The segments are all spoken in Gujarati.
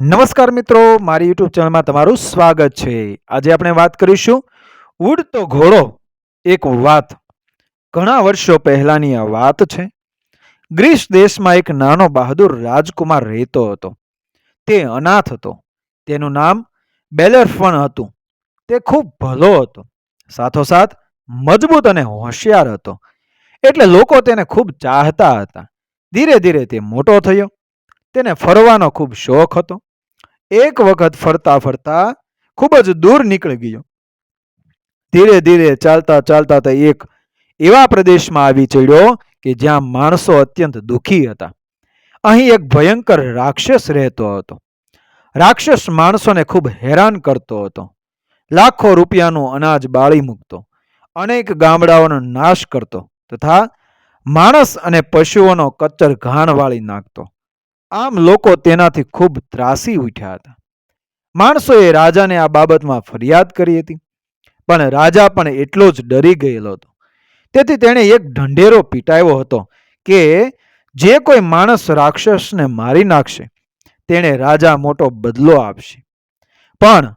નમસ્કાર મિત્રો, મારી યુટ્યુબ ચેનલમાં તમારું સ્વાગત છે. આજે આપણે વાત કરીશું ઉડતો ઘોડો એક વાત. ઘણા વર્ષો પહેલાની આ વાત છે. ગ્રીસ દેશમાં એક નાનો બહાદુર રાજકુમાર રહેતો હતો. તે અનાથ હતો. તેનું નામ બેલેરફન હતું. તે ખૂબ ભલો હતો. સાથોસાથ મજબૂત અને હોશિયાર હતો. એટલે લોકો તેને ખૂબ ચાહતા હતા. ધીરે ધીરે તે મોટો થયો. તેને ફરવાનો ખૂબ શોખ હતો. એક વખત ફરતા ફરતા ખૂબ જ દૂર નીકળી ગયો. ધીરે ધીરે ચાલતા ચાલતા તે એક એવા પ્રદેશમાં આવી ચડ્યો કે જ્યાં માણસો અત્યંત દુઃખી હતા. અહીં એક ભયંકર રાક્ષસ રહેતો હતો. રાક્ષસ માણસોને ખૂબ હેરાન કરતો હતો. લાખો રૂપિયાનું અનાજ બાળી મૂકતો, અનેક ગામડાઓનો નાશ કરતો તથા માણસ અને પશુઓનો કચ્ચર ઘાણ વાળી નાખતો. આમ લોકો તેનાથી ખૂબ ત્રાસી ઉઠ્યા હતા. માણસોએ રાજાને આ બાબતમાં ફરિયાદ કરી હતી, પણ રાજા પણ એટલો જ ડરી ગયેલો હતો. તેથી તેણે એક ઢંઢેરો પીટાવ્યો હતો કે જે કોઈ માણસ રાક્ષસને મારી નાખશે તેણે રાજા મોટો બદલો આપશે. પણ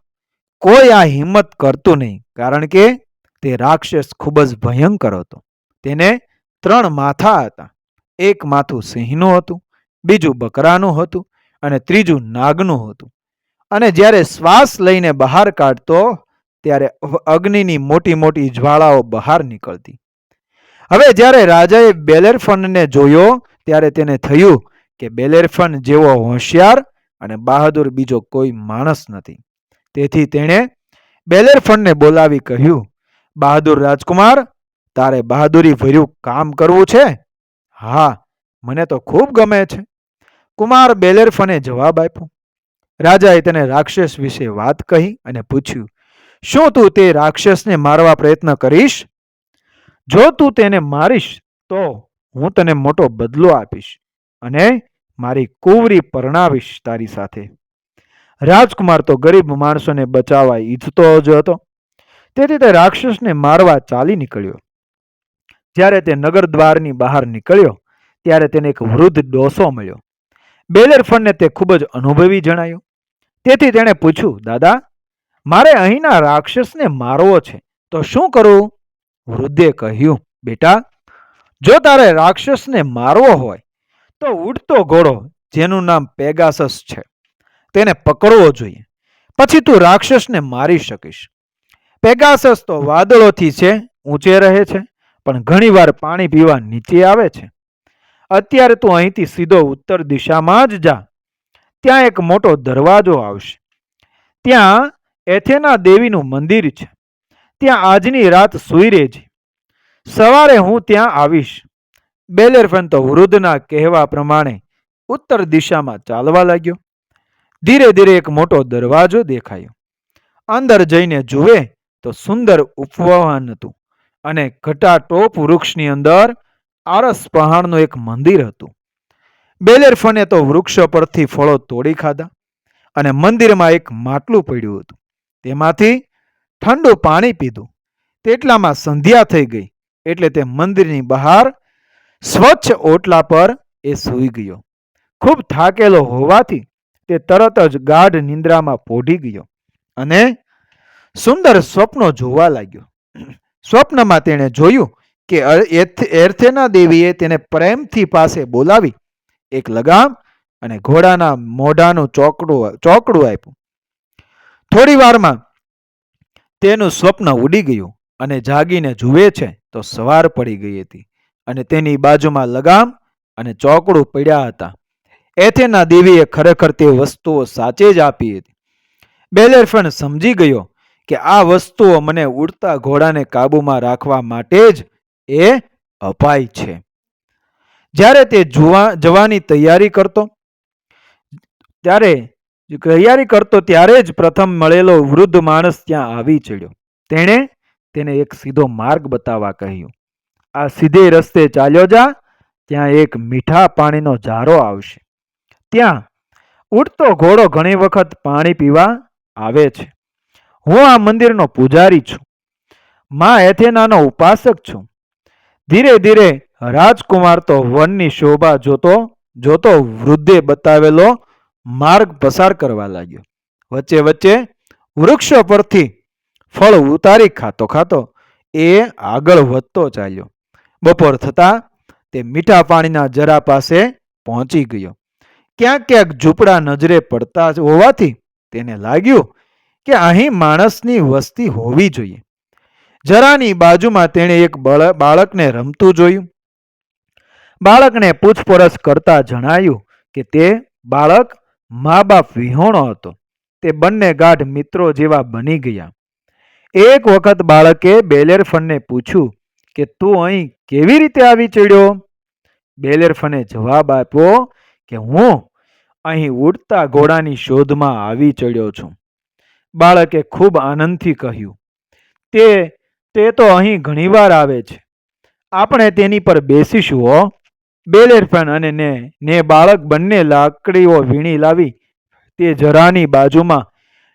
કોઈ આ હિંમત કરતું નહીં, કારણ કે તે રાક્ષસ ખૂબ જ ભયંકર હતો. તેને 3 માથા હતા. એક માથું સિંહનું હતું, બીજું બકરાનું હતું અને ત્રીજું નાગનું હતું. અને જ્યારે શ્વાસ લઈને બહાર કાઢતો ત્યારે અગ્નિની મોટી મોટી જ્વાળાઓ બહાર નીકળતી. હવે જ્યારે રાજાએ બેલેરફનને જોયો ત્યારે તેને થયું કે બેલેરફન જેવો હોશિયાર અને બહાદુર બીજો કોઈ માણસ નથી. તેથી તેણે બેલેરફનને બોલાવી કહ્યું, બહાદુર રાજકુમાર, તારે બહાદુરી ભર્યું કામ કરવું છે? હા, મને તો ખૂબ ગમે છે. કુમાર બેલેરફને જવાબ આપ્યો. રાજાએ તેને રાક્ષસ વિશે વાત કહી અને પૂછ્યું, શું તું તે રાક્ષસને મારવા પ્રયત્ન કરીશ? જો તું તેને મારીશ તો હું તને મોટો બદલો આપીશ અને મારી કુંવરી પરણાવીશ તારી સાથે. રાજકુમાર તો ગરીબ માણસોને બચાવવા ઈચ્છતો જ હતો. તેથી તે રાક્ષસને મારવા ચાલી નીકળ્યો. જ્યારે તે નગર દ્વારની બહાર નીકળ્યો ત્યારે તેને એક વૃદ્ધ ડોસો મળ્યો. બેલેરફનને તે ખૂબ જ અનુભવી જણાયો. તેથી તેણે પૂછ્યું, દાદા, મારે અહીંના રાક્ષસને મારવો છે, તો શું કરવું? વૃદ્ધે કહ્યું, બેટા, જો તારે રાક્ષસને મારવો હોય તો ઉડતો ઘોડો જેનું નામ પેગાસસ છે તેને પકડવો જોઈએ. પછી તું રાક્ષસને મારી શકીશ. પેગાસસ તો વાદળોથી છે, ઊંચે રહે છે, પણ ઘણીવાર પાણી પીવા નીચે આવે છે. અત્યારે તું અહીંથી સીધો ઉત્તર દિશામાં જ જા. ત્યાં એક મોટો દરવાજો આવશે. ત્યાં એથેના દેવીનું મંદિર છે. ત્યાં આજની રાત સૂઈ રહેજે. સવારે હું ત્યાં આવીશ. બેલેરફન તો વૃદ્ધના કહેવા પ્રમાણે ઉત્તર દિશામાં ચાલવા લાગ્યો. ધીરે ધીરે એક મોટો દરવાજો દેખાયો. અંદર જઈને જુએ તો સુંદર ઉપવન હતું અને ઘટાટોપ વૃક્ષની અંદર આરસ પહાડનું એક મંદિર હતું. બેલેરફને તો વૃક્ષ પરથી ફળો તોડી ખાધા અને મંદિરમાં એક માટલું પડ્યું હતું. તેમાંથી ઠંડુ પાણી પીધું. તેટલામાં સંધ્યા થઈ ગઈ એટલે તે મંદિરની બહાર સ્વચ્છ ઓટલા પર એ સૂઈ ગયો. ખૂબ થાકેલો હોવાથી તે તરત જ ગાઢ નિંદ્રામાં પોઢી ગયો અને સુંદર સ્વપ્નો જોવા લાગ્યો. સ્વપ્નમાં તેણે જોયું કે એર્થેના દેવીએ તેને પ્રેમથી પાસે બોલાવી એક લગામ અને ઘોડાના મોઢાનું ચોકડું આપ્યું. થોડી વારમાં તેનું સ્વપ્ન ઉડી ગયું અને જાગીને જુએ છે તો સવાર પડી ગઈ હતી અને તેની બાજુમાં લગામ અને ચોકડું પડ્યા હતા. એથેના દેવીએ ખરેખર તે વસ્તુઓ સાચે જ આપી હતી. બેલેરફન સમજી ગયો કે આ વસ્તુઓ મને ઉડતા ઘોડાને કાબૂમાં રાખવા માટે જ એ અપાય છે. જ્યારે તે જવાની તૈયારી કરતો ત્યારે જ પ્રથમ મળેલો વૃદ્ધ માણસ ત્યાં આવી ચડ્યો. તેણે તેને એક સીધો માર્ગ બતાવવા કહ્યું. આ સીધે રસ્તે ચાલ્યો જા, ત્યાં એક મીઠા પાણીનો ઝારો આવશે. ત્યાં ઉડતો ઘોડો ઘણી વખત પાણી પીવા આવે છે. હું આ મંદિરનો પૂજારી છું. માં એથેનાનો ઉપાસક છું. ધીરે ધીરે રાજકુમાર તો વનની શોભા જોતો જોતો વૃદ્ધે બતાવેલો માર્ગ પસાર કરવા લાગ્યો. વચ્ચે વચ્ચે વૃક્ષો પરથી ફળ ઉતારી ખાતો ખાતો એ આગળ વધતો ચાલ્યો. બપોર થતાં તે મીઠા પાણીના જરા પાસે પહોંચી ગયો. ક્યાંક ક્યાંક ઝૂંપડા નજરે પડતા હોવાથી તેને લાગ્યું કે અહીં માણસની વસ્તી હોવી જોઈએ. જરાની બાજુમાં તેણે એક બાળકને રમતું જોયું. બાળકને પૂછપરછ કરતા જણાયું કે તે બાળક મા બાપ વિહોણો હતો. તે બંને ગાઢ મિત્રો જેવા બની ગયા. એક વખત બાળકે બેલેરફનને પૂછ્યું કે તું અહીં કેવી રીતે આવી ચડ્યો? બેલેરફને જવાબ આપ્યો કે હું અહીં ઉડતા ઘોડાની શોધમાં આવી ચડ્યો છું. બાળકે ખૂબ આનંદથી કહ્યું, તે તો અહીં ઘણીવાર આવે છે. આપણે તેની પર બેસીશું હો. બેલેરફન અને ને બાળક બંને લાકડીઓ વીણી લાવી તે જરાની બાજુમાં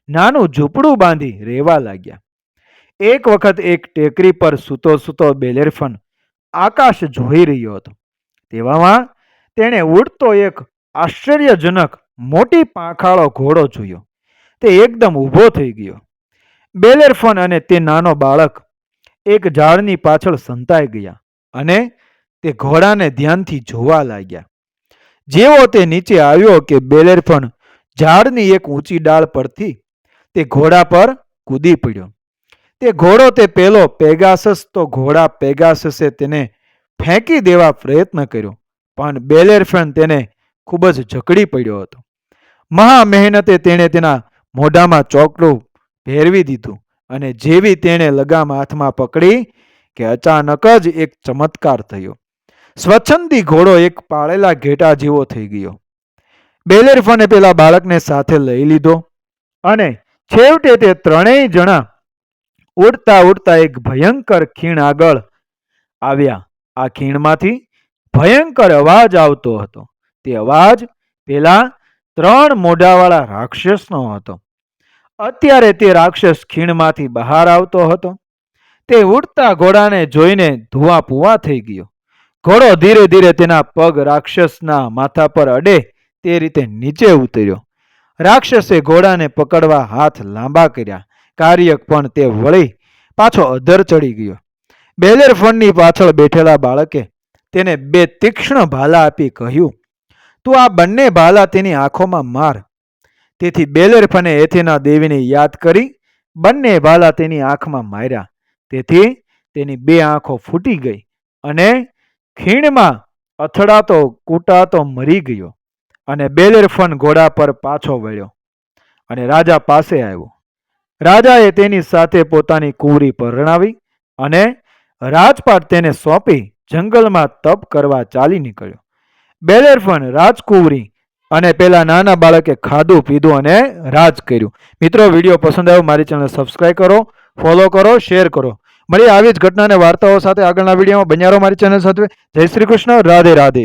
નાનું ઝૂંપડું બાંધી રહેવા લાગ્યા. એક વખત એક ટેકરી પર સૂતો સૂતો બેલેરફન આકાશ જોઈ રહ્યો હતો. તેવામાં તેણે ઉડતો એક આશ્ચર્યજનક મોટી પાંખાળો ઘોડો જોયો. તે એકદમ ઊભો થઈ ગયો. બેલેરફન અને તે નાનો બાળક એક ઝાડની પાછળ સંતાઈ ગયા અને તે ઘોડાને ધ્યાનથી જોવા લાગ્યા. જેવો તે નીચે આવ્યો કે બેલેરફન ઝાડની એક ઊંચી ડાળ પરથી તે ઘોડા પર કૂદી પડ્યો. તે ઘોડો તે પેલો પેગાસસ તો ઘોડા પેગાસસે તેને ફેંકી દેવા પ્રયત્ન કર્યો, પણ બેલેરફન તેને ખૂબ જ જકડી પડ્યો હતો. મહા મહેનતે તેણે તેના મોઢામાં ચોકડું ભેરવી દીધું અને જેવી તેણે લગામ હાથમાં પકડી કે અચાનક જ એક ચમત્કાર થયો. સ્વચ્છંદી ઘોડો એક પાળેલા ઘેટા જેવો થઈ ગયો. બેલેરફને પેલા બાળકને સાથે લઈ લીધો અને છેવટે તે ત્રણેય જણા ઉડતા ઉડતા એક ભયંકર ખીણ આગળ આવ્યા. આ ખીણમાંથી ભયંકર અવાજ આવતો હતો. તે અવાજ પેલા 3 મોઢાવાળા રાક્ષસનો હતો. અત્યારે તે રાક્ષસ ખીણમાંથી બહાર આવતો હતો. તે ઉડતા ઘોડાને જોઈને ધુઆ પુઆ થઈ ગયો. ઘોડો ધીરે ધીરે તેના પગ રાક્ષસના માથા પર અડે તે રીતે નીચે ઉતર્યો. રાક્ષસે ઘોડાને પકડવા હાથ લાંબા કર્યા. કાર્યક પણ તે વળી પાછો અધર ચડી ગયો. બેલેરફનની પાછળ બેઠેલા બાળકે તેને 2 તીક્ષ્ણ ભાલા આપી કહ્યું, તું આ બંને ભાલા તેની આંખોમાં માર. તેથી બેલેરફને એથેના દેવીને યાદ કરી બંને ભાલા તેની આંખમાં માર્યા. તેથી તેની 2 આંખો ફૂટી ગઈ અને ખીણમાં અથડાતો કૂટાતો મરી ગયો. અને બેલેરફન ઘોડા પર પાછો વળ્યો અને રાજા પાસે આવ્યો. રાજાએ તેની સાથે પોતાની કુંવરી પરણાવી અને રાજપાટ તેને સોંપી જંગલમાં તપ કરવા ચાલી નીકળ્યો. બેલેરફન રાજકુંવરી અને પેલા નાના બાળકે ખાધું પીધું અને રાજ કર્યું. મિત્રો, વિડીયો પસંદ આવ્યો મારી ચેનલ સબસ્ક્રાઇબ કરો, ફોલો કરો, શેર કરો. મળી આવી જ ઘટના અને વાર્તાઓ સાથે આગળના વિડીયોમાં. બન્યા રહો મારી ચેનલ સાથે. જય શ્રી કૃષ્ણ. રાધે રાધે.